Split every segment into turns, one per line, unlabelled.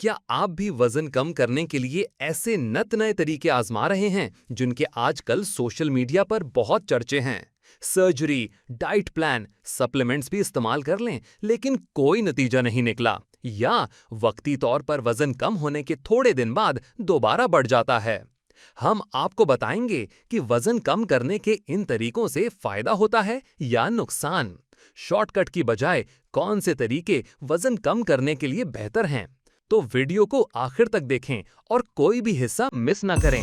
क्या आप भी वजन कम करने के लिए ऐसे नत नए तरीके आजमा रहे हैं जिनके आजकल सोशल मीडिया पर बहुत चर्चे हैं? सर्जरी, डाइट प्लान, सप्लीमेंट्स भी इस्तेमाल कर लें, लेकिन कोई नतीजा नहीं निकला, या वक्ती तौर पर वजन कम होने के थोड़े दिन बाद दोबारा बढ़ जाता है। हम आपको बताएंगे कि वजन कम करने के इन तरीकों से फायदा होता है या नुकसान। शॉर्टकट की बजाय कौन से तरीके वजन कम करने के लिए बेहतर हैं? तो वीडियो को आखिर तक देखें और कोई भी हिस्सा मिस ना करें।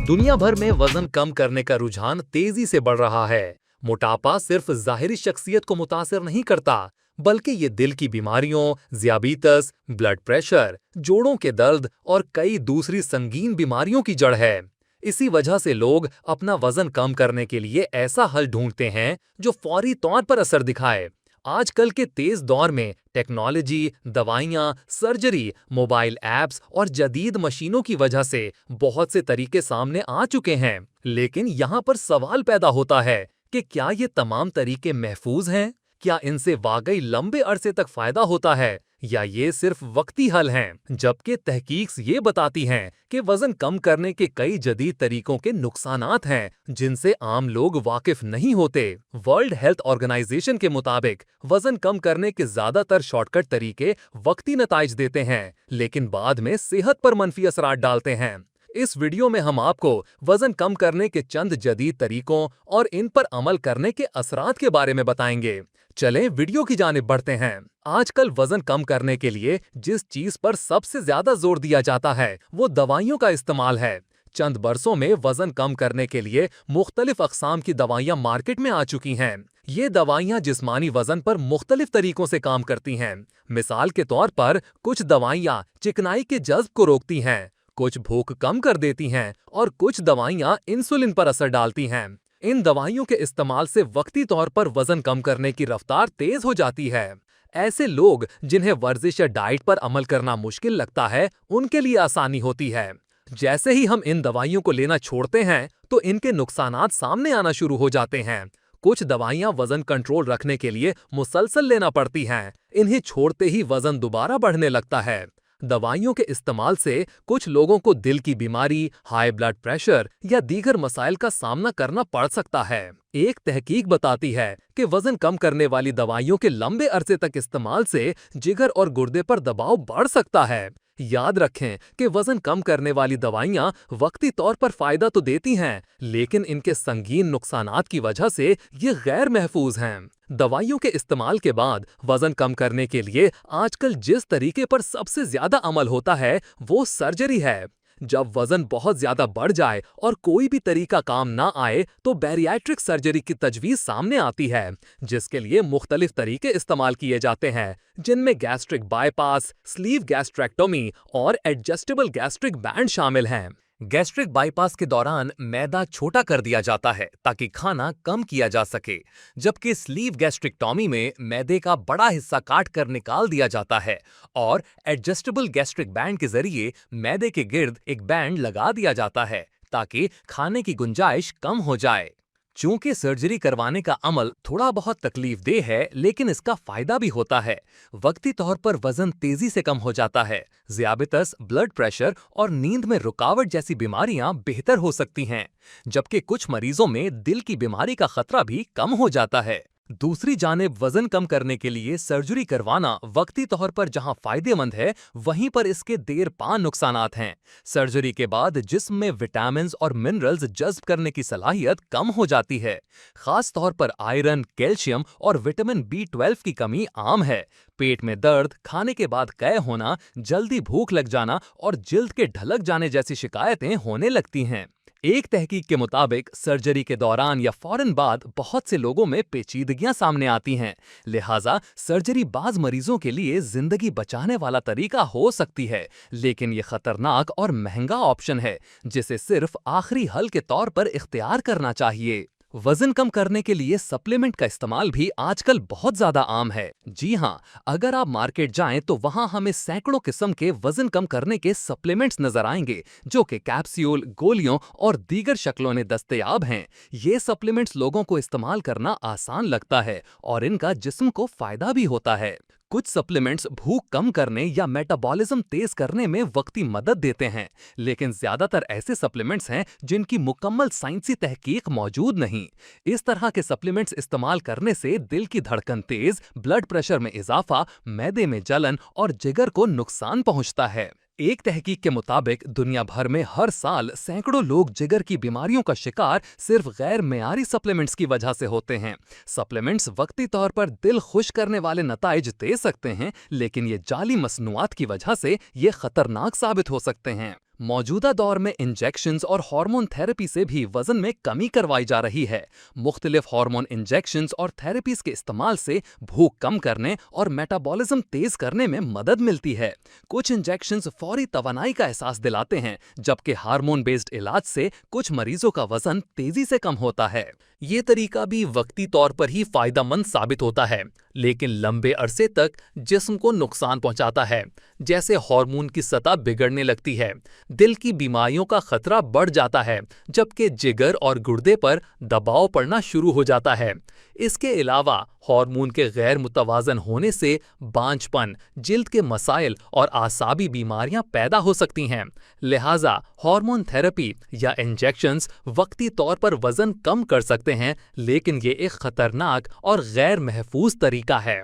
दुनिया भर में वजन कम करने का रुझान तेजी से बढ़ रहा है। मोटापा सिर्फ जाहिरी शख्सियत को मुतासिर नहीं करता, बल्कि ये दिल की बीमारियों, ज़ियाबीतस, ब्लड प्रेशर, जोड़ों के दर्द और कई दूसरी संगीन बीमारियों की जड़ है। इसी वजह से लोग अपना वजन कम करने के लिए ऐसा हल ढूंढते हैं जो फौरी तौर पर असर दिखाए। आजकल के तेज दौर में टेक्नोलॉजी, दवाइयाँ, सर्जरी, मोबाइल ऐप्स और जदीद मशीनों की वजह से बहुत से तरीके सामने आ चुके हैं। लेकिन यहाँ पर सवाल पैदा होता है कि क्या ये तमाम तरीके महफूज हैं? क्या इनसे वाकई लंबे अरसे तक फायदा होता है, या ये सिर्फ वक्ती हल हैं? जबकि तहकीक ये बताती हैं कि वजन कम करने के कई जदीद तरीकों के नुकसानात हैं जिनसे आम लोग वाकिफ नहीं होते। वर्ल्ड हेल्थ ऑर्गेनाइजेशन के मुताबिक वजन कम करने के ज्यादातर शॉर्टकट तरीके वक्ती नताइज देते हैं, लेकिन बाद में सेहत पर मनफी असरात डालते हैं। इस वीडियो में हम आपको वजन कम करने के चंद जदीद तरीकों और इन पर अमल करने के असरात के बारे में बताएंगे। चलें वीडियो की जानिब बढ़ते हैं। आजकल वजन कम करने के लिए जिस चीज पर सबसे ज्यादा जोर दिया जाता है वो दवाइयों का इस्तेमाल है। चंद बरसों में वजन कम करने के लिए मुख्तलिफ अक़साम की दवाइयाँ मार्केट में आ चुकी हैं। ये दवाइयाँ जिस्मानी वजन पर मुख्तलिफ तरीकों से काम करती हैं। मिसाल के तौर पर कुछ दवाइयाँ चिकनाई के जज्ब को रोकती हैं, कुछ भूख कम कर देती हैं और कुछ दवाइयाँ इंसुलिन पर असर डालती हैं। इन दवाइयों के इस्तेमाल से वक्ती तौर पर वजन कम करने की रफ्तार तेज हो जाती है। ऐसे लोग जिन्हें वर्जिश या डाइट पर अमल करना मुश्किल लगता है, उनके लिए आसानी होती है। जैसे ही हम इन दवाइयों को लेना छोड़ते हैं तो इनके नुकसानात सामने आना शुरू हो जाते हैं। कुछ दवाइयाँ वजन कंट्रोल रखने के लिए मुसलसल लेना पड़ती हैं। इन्हें छोड़ते ही वजन दोबारा बढ़ने लगता है। दवाइयों के इस्तेमाल से कुछ लोगों को दिल की बीमारी, हाई ब्लड प्रेशर या दीगर मसाइल का सामना करना पड़ सकता है। एक तहकीक बताती है कि वजन कम करने वाली दवाइयों के लंबे अरसे तक इस्तेमाल से जिगर और गुर्दे पर दबाव बढ़ सकता है। याद रखें कि वजन कम करने वाली दवाइयाँ वक्ती तौर पर फायदा तो देती हैं, लेकिन इनके संगीन नुकसानात की वजह से ये गैर महफूज हैं। दवाइयों के इस्तेमाल के बाद वजन कम करने के लिए आजकल जिस तरीके पर सबसे ज्यादा अमल होता है वो सर्जरी है। जब वजन बहुत ज्यादा बढ़ जाए और कोई भी तरीका काम ना आए तो बैरियाट्रिक सर्जरी की तजवीज सामने आती है, जिसके लिए मुख्तलिफ तरीके इस्तेमाल किए जाते हैं, जिनमें गैस्ट्रिक बाईपास, स्लीव गैस्ट्रेक्टोमी और एडजस्टेबल गैस्ट्रिक बैंड शामिल हैं। गैस्ट्रिक बाईपास के दौरान मैदा छोटा कर दिया जाता है ताकि खाना कम किया जा सके, जबकि स्लीव गैस्ट्रिक्टॉमी में मैदे का बड़ा हिस्सा काट कर निकाल दिया जाता है और एडजस्टेबल गैस्ट्रिक बैंड के जरिए मैदे के गिर्द एक बैंड लगा दिया जाता है ताकि खाने की गुंजाइश कम हो जाए। चूंकि सर्जरी करवाने का अमल थोड़ा बहुत तकलीफदेह है, लेकिन इसका फायदा भी होता है। वक्ती तौर पर वजन तेजी से कम हो जाता है। ज़ियाबितस, ब्लड प्रेशर और नींद में रुकावट जैसी बीमारियां बेहतर हो सकती हैं, जबकि कुछ मरीजों में दिल की बीमारी का खतरा भी कम हो जाता है। दूसरी जानिब वजन कम करने के लिए सर्जरी करवाना वक्ती तौर पर जहां फायदेमंद है, वहीं पर इसके देरपा नुकसानात हैं। सर्जरी के बाद जिस्म में विटामिन्स और मिनरल्स जज्ब करने की सलाहियत कम हो जाती है। खास तौर पर आयरन, कैल्शियम और विटामिन B12 की कमी आम है। पेट में दर्द, खाने के बाद कै होना, जल्दी भूख लग जाना और जिल्द के ढलक जाने जैसी शिकायतें होने लगती हैं। एक तहकीक के मुताबिक सर्जरी के दौरान या फौरन बाद बहुत से लोगों में पेचीदगियां सामने आती हैं। लिहाजा सर्जरी बाज मरीजों के लिए जिंदगी बचाने वाला तरीका हो सकती है, लेकिन ये खतरनाक और महंगा ऑप्शन है जिसे सिर्फ आखिरी हल के तौर पर इख्तियार करना चाहिए। वजन कम करने के लिए सप्लीमेंट का इस्तेमाल भी आजकल बहुत ज्यादा आम है। जी हाँ, अगर आप मार्केट जाएं तो वहां हमें सैकड़ों किस्म के वजन कम करने के सप्लीमेंट्स नजर आएंगे, जो कि कैप्सूल, गोलियों और दीगर शक्लों में दस्तयाब हैं। ये सप्लीमेंट्स लोगों को इस्तेमाल करना आसान लगता है और इनका जिस्म को फायदा भी होता है। कुछ सप्लीमेंट्स भूख कम करने या मेटाबॉलिज्म तेज करने में वक्ती मदद देते हैं, लेकिन ज्यादातर ऐसे सप्लीमेंट्स हैं जिनकी मुकम्मल साइंसी तहकीक मौजूद नहीं। इस तरह के सप्लीमेंट्स इस्तेमाल करने से दिल की धड़कन तेज, ब्लड प्रेशर में इजाफा, मैदे में जलन और जिगर को नुकसान पहुंचता है। एक तहकीक के मुताबिक दुनिया भर में हर साल सैकड़ों लोग जिगर की बीमारियों का शिकार सिर्फ गैर मेयारी सप्लीमेंट्स की वजह से होते हैं। सप्लीमेंट्स वक्ती तौर पर दिल खुश करने वाले नताइज दे सकते हैं, लेकिन ये जाली मसनूआत की वजह से ये खतरनाक साबित हो सकते हैं। मौजूदा दौर में इंजेक्शंस और हार्मोन थेरेपी से भी वजन में कमी करवाई जा रही है। मुख्तलिफ हार्मोन इंजेक्शंस और थेरेपीज के इस्तेमाल से भूख कम करने और मेटाबॉलिज्म तेज करने में मदद मिलती है। कुछ इंजेक्शंस फौरी तवानाई का एहसास दिलाते हैं, जबकि हार्मोन बेस्ड इलाज से कुछ मरीजों का वजन तेजी से कम होता है। ये तरीका भी वक्ती तौर पर ही फायदेमंद साबित होता है, लेकिन लंबे अरसे तक जिस्म को नुकसान पहुंचाता है। जैसे हार्मोन की सतह बिगड़ने लगती है, दिल की बीमारियों का खतरा बढ़ जाता है, जबकि जिगर और गुर्दे पर दबाव पड़ना शुरू हो जाता है। इसके अलावा हार्मोन के गैर मुतवाजन होने से बांझपन, जिल्द के मसाइल और आसाबी बीमारियां पैदा हो सकती हैं। लिहाजा हार्मोन थेरेपी या इंजेक्शंस वक्ती तौर पर वजन कम कर सकते हैं, लेकिन ये एक खतरनाक और गैर महफूज तरीका है।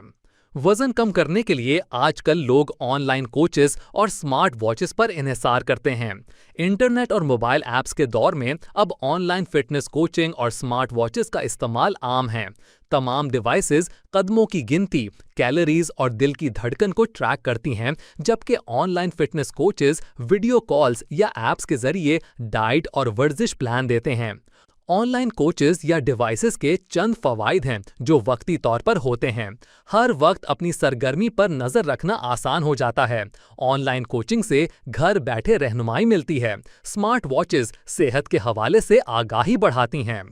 वजन कम करने के लिए आजकल लोग ऑनलाइन कोचेस और स्मार्ट वॉचेस पर इन्हिसार करते हैं। इंटरनेट और मोबाइल ऐप्स के दौर में अब ऑनलाइन फिटनेस कोचिंग और स्मार्ट वॉचेस का इस्तेमाल आम है। तमाम डिवाइसेस कदमों की गिनती, कैलोरीज और दिल की धड़कन को ट्रैक करती हैं, जबकि online fitness coaches video calls या ऐप्स के जरिए डाइट और वर्जिश प्लान देते हैं। ऑनलाइन कोचेस या डिवाइसेस के चंद फवाइद हैं जो वक्ती तौर पर होते हैं। हर वक्त अपनी सरगर्मी पर नजर रखना आसान हो जाता है। ऑनलाइन कोचिंग से घर बैठे रहनुमाई मिलती है। स्मार्ट वॉचेस सेहत के हवाले से आगाही बढ़ाती हैं।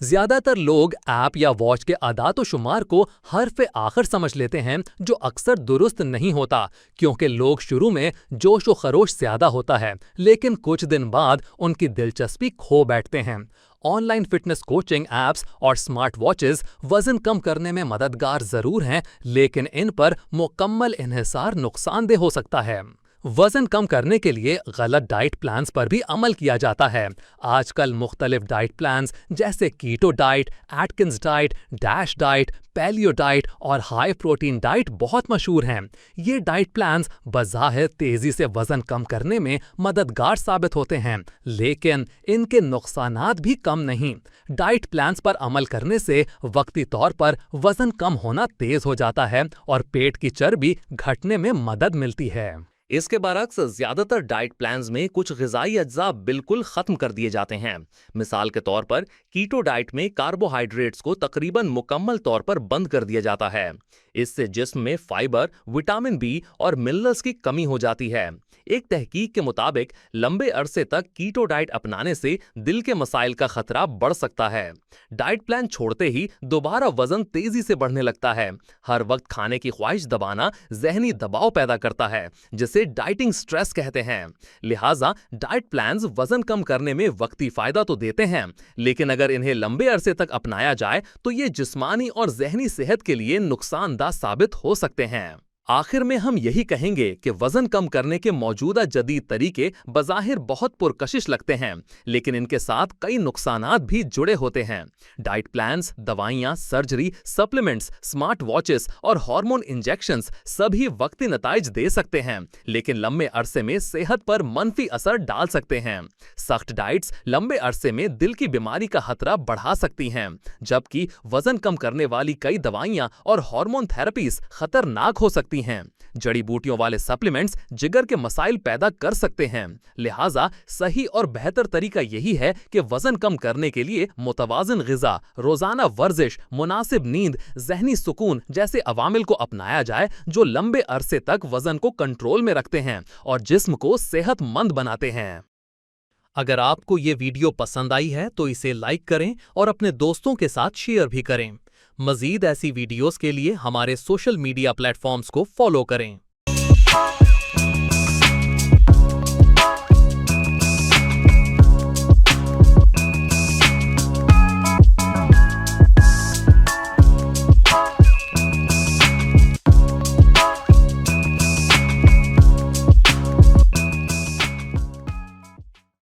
ज्यादातर लोग ऐप या वॉच के आदात शुमार को हर्फ आखिर समझ लेते हैं, जो अक्सर दुरुस्त नहीं होता, क्योंकि लोग शुरू में जोश व खरोश ज्यादा होता है, लेकिन कुछ दिन बाद उनकी दिलचस्पी खो बैठते हैं। ऑनलाइन फिटनेस कोचिंग ऐप्स और स्मार्ट वॉचेस वजन कम करने में मददगार जरूर हैं, लेकिन इन पर मुकम्मल इन्हिसार नुकसानदेह हो सकता है। वजन कम करने के लिए गलत डाइट प्लान्स पर भी अमल किया जाता है। आजकल मुख्तलिफ डाइट प्लान्स जैसे keto diet, Atkins diet, dash diet, paleo diet और हाई प्रोटीन डाइट बहुत मशहूर हैं। ये डाइट प्लान्स बज़ाहिर तेजी से वजन कम करने में मददगार साबित होते हैं, लेकिन इनके नुकसानात भी कम नहीं। डाइट प्लान्स पर अमल करने से वक्ती तौर पर वजन कम होना तेज हो जाता है और पेट की चर्बी घटने में मदद मिलती है।
इसके बरक्स ज्यादातर डाइट प्लान्स में कुछ ग़िज़ाई अज्जा बिल्कुल खत्म कर दिए जाते हैं। मिसाल के तौर पर कीटो डाइट में कार्बोहाइड्रेट्स को तकरीबन मुकम्मल तौर पर बंद कर दिया जाता है। इससे जिस्म में फाइबर, विटामिन बी और मिनरल्स की कमी हो जाती है। एक तहकीक के मुताबिक लंबे अरसे तक कीटो डाइट अपनाने से दिल के मसाइल का खतरा बढ़ सकता है। डाइट प्लान छोड़ते ही दोबारा वजन तेजी से बढ़ने लगता है। हर वक्त खाने की ख्वाहिश दबाना जहनी दबाव पैदा करता है, जिसे डाइटिंग स्ट्रेस कहते हैं। लिहाजा डाइट प्लान्स वजन कम करने में वक्ती फायदा तो देते हैं, लेकिन अगर इन्हें लंबे अरसे तक अपनाया जाए तो ये जिस्मानी और जहनी सेहत के लिए नुकसानदायक साबित हो सकते हैं। आखिर में हम यही कहेंगे कि वजन कम करने के मौजूदा जदीद तरीके बज़ाहिर बहुत पुरकशिश लगते हैं, लेकिन इनके साथ कई नुकसानात भी जुड़े होते हैं। डाइट प्लान्स, दवाइयाँ, सर्जरी, सप्लीमेंट्स, स्मार्ट वॉचेस और हार्मोन इंजेक्शंस सभी वक्ती नताइज दे सकते हैं, लेकिन लंबे अरसे में सेहत पर मनफी असर डाल सकते हैं। सख्त डाइट्स लंबे अरसे में दिल की बीमारी का खतरा बढ़ा सकती हैं, जबकि वजन कम करने वाली कई दवाइयाँ और हार्मोन थेरेपीज खतरनाक हो सकती हैं। जड़ी बूटियों वाले सप्लीमेंट्स जिगर के मसाइल पैदा कर सकते हैं। लिहाजा सही और बेहतर तरीका यही है कि वजन कम करने के लिए मुतवाज़िन ग़िज़ा, रोजाना वर्जिश, मुनासिब नींद, ज़हनी सुकून जैसे अवामिल को अपनाया जाए, जो लंबे अरसे तक वजन को कंट्रोल में रखते हैं और जिस्म को सेहतमंद बनाते हैं।
अगर आपको ये वीडियो पसंद आई है तो इसे लाइक करें और अपने दोस्तों के साथ शेयर भी करें। मज़ीद ऐसी वीडियोस के लिए हमारे सोशल मीडिया प्लेटफॉर्म्स को फॉलो करें।